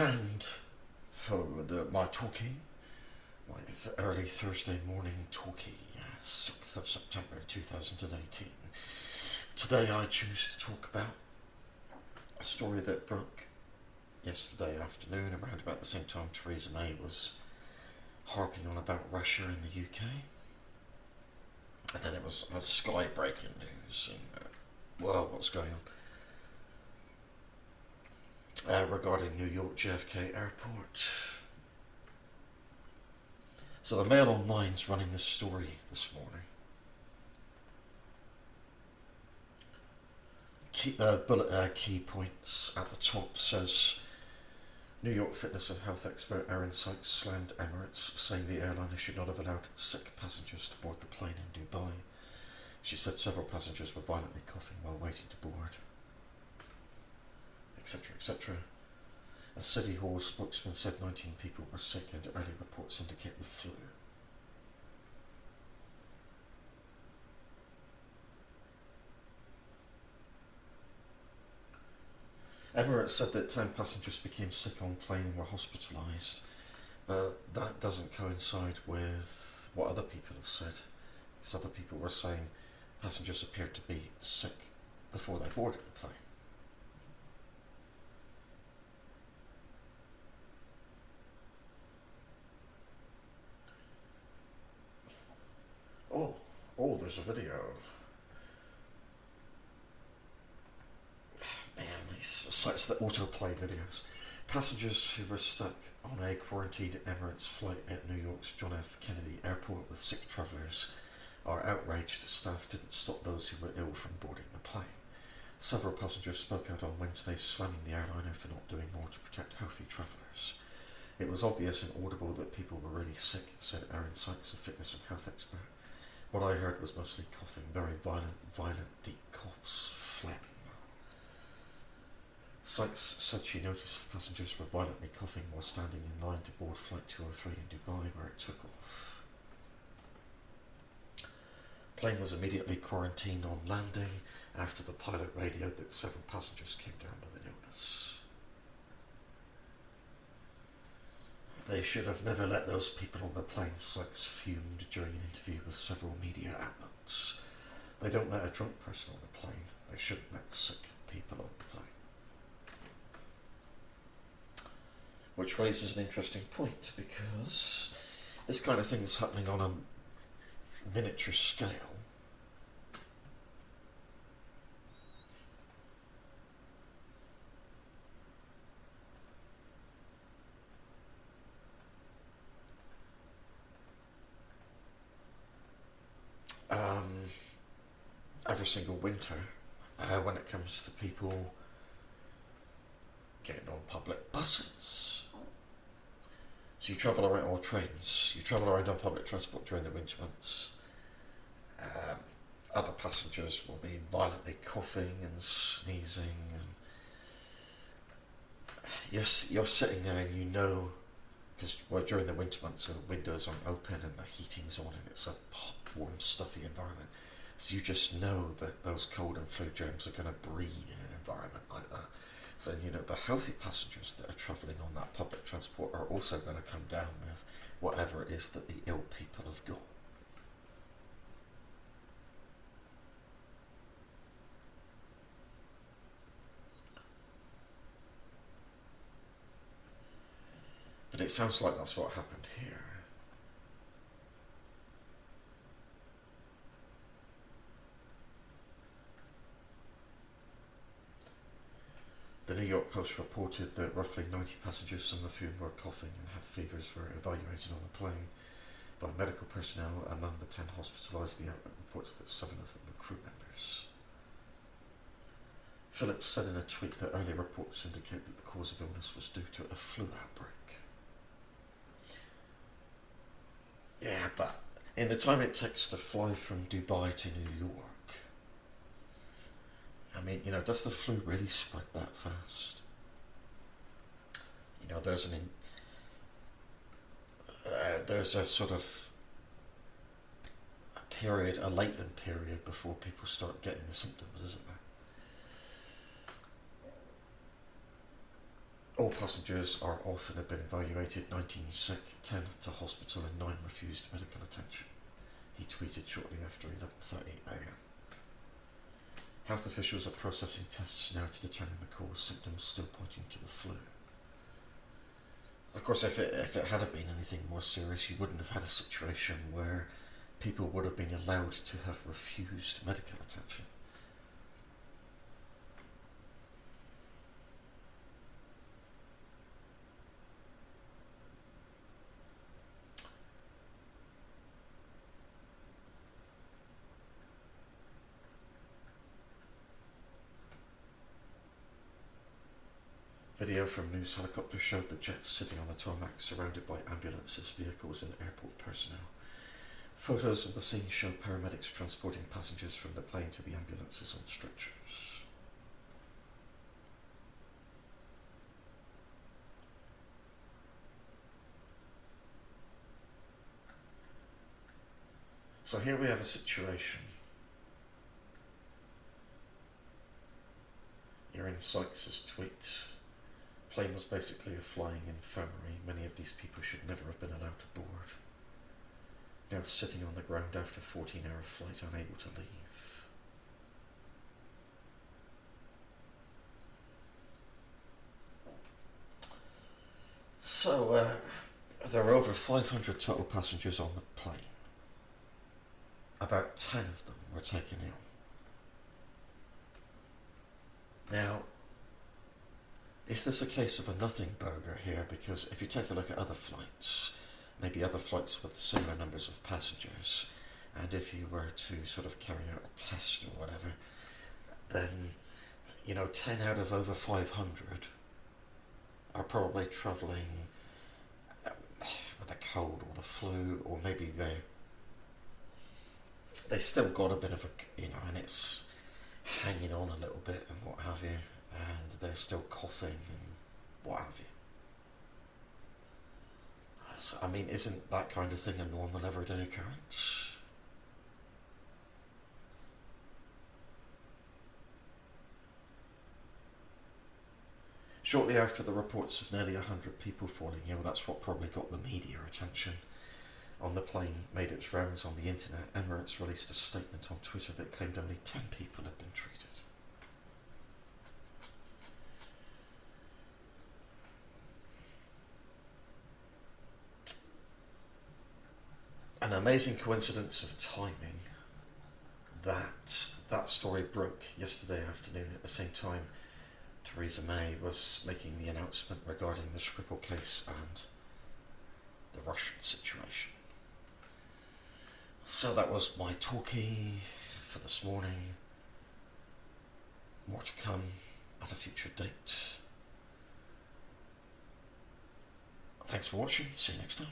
And for my talkie, my early Thursday morning talkie, 6th of September 2018. Today I choose to talk about a story that broke yesterday afternoon around about the same time Theresa May was harping on about Russia in the UK. And then it was Sky breaking news and, well, what's going on regarding New York JFK Airport. So the Mail Online's running this story this morning. Key points at the top says New York fitness and health expert Erin Sykes slammed Emirates, saying the airliner should not have allowed sick passengers to board the plane in Dubai. She said several passengers were violently coughing while waiting to board, etc., etc. A City Hall spokesman said 19 people were sick and early reports indicate the flu. Emirates said that 10 passengers became sick on plane and were hospitalised, but that doesn't coincide with what other people have said, because other people were saying passengers appeared to be sick before they boarded the plane. Oh, there's a video. Man, these sites that autoplay videos. Passengers who were stuck on a quarantined Emirates flight at New York's John F. Kennedy Airport with sick travellers are outraged staff didn't stop those who were ill from boarding the plane. Several passengers spoke out on Wednesday, slamming the airliner for not doing more to protect healthy travellers. It was obvious and audible that people were really sick, said Erin Sykes, a fitness and health expert. What I heard was mostly coughing, very violent, deep coughs, phlegm. Sykes said she noticed the passengers were violently coughing while standing in line to board Flight 203 in Dubai, where it took off. The plane was immediately quarantined on landing after the pilot radioed that several passengers came down with an illness. They should have never let those people on the plane, Sykes fumed during an interview with several media outlets. They don't let a drunk person on the plane. They shouldn't let sick people on the plane. Which raises an interesting point, because this kind of thing is happening on a miniature scale. Every single winter, when it comes to people getting on public buses. So you travel around, or trains, you travel around on public transport during the winter months. Other passengers will be violently coughing and sneezing, and you're sitting there and you know, because during the winter months the windows aren't open and the heating's on and it's a hot, warm, stuffy environment. So you just know that those cold and flu germs are going to breed in an environment like that. So, you know, the healthy passengers that are travelling on that public transport are also going to come down with whatever it is that the ill people have got. But it sounds like that's what happened here. The New York Post reported that roughly 90 passengers, some of whom were coughing and had fevers, were evaluated on the plane by medical personnel. Among the 10 hospitalised, the outlet reports that 7 of them were crew members. Phillips said in a tweet that earlier reports indicate that the cause of illness was due to a flu outbreak. Yeah, but in the time it takes to fly from Dubai to New York, I mean, you know, does the flu really spread that fast? You know, there's a sort of a latent period before people start getting the symptoms, isn't there? All passengers are off and have been evaluated, 19 sick, 10 to hospital and 9 refused medical attention. He tweeted shortly after 11:30 am. Health officials are processing tests now to determine the cause, symptoms still pointing to the flu. Of course, if it had been anything more serious, you wouldn't have had a situation where people would have been allowed to have refused medical attention. Video from news helicopters showed the jets sitting on the tarmac surrounded by ambulances, vehicles and airport personnel. Photos of the scene show paramedics transporting passengers from the plane to the ambulances on stretchers. So here we have a situation. You're in Sykes' tweet. Plane was basically a flying infirmary. Many of these people should never have been allowed to board. Now sitting on the ground after a 14-hour flight, unable to leave. So, there are over 500 total passengers on the plane. About 10 of them were taken ill. Now, is this a case of a nothing burger here? Because if you take a look at other flights, maybe other flights with similar numbers of passengers, and if you were to sort of carry out a test or whatever, then, 10 out of over 500 are probably travelling with a cold or the flu, or maybe they still got a bit of a, and it's hanging on a little bit and what have you, and they're still coughing and what have you. So, isn't that kind of thing a normal everyday occurrence? Shortly after the reports of nearly 100 people falling ill, that's what probably got the media attention on the plane, made its rounds on the internet. Emirates released a statement on Twitter that claimed only 10 people had been treated. An amazing coincidence of timing that story broke yesterday afternoon at the same time Theresa May was making the announcement regarding the Skripal case and the Russian situation. So that was my talkie for this morning. More to come at a future date. Thanks for watching. See you next time.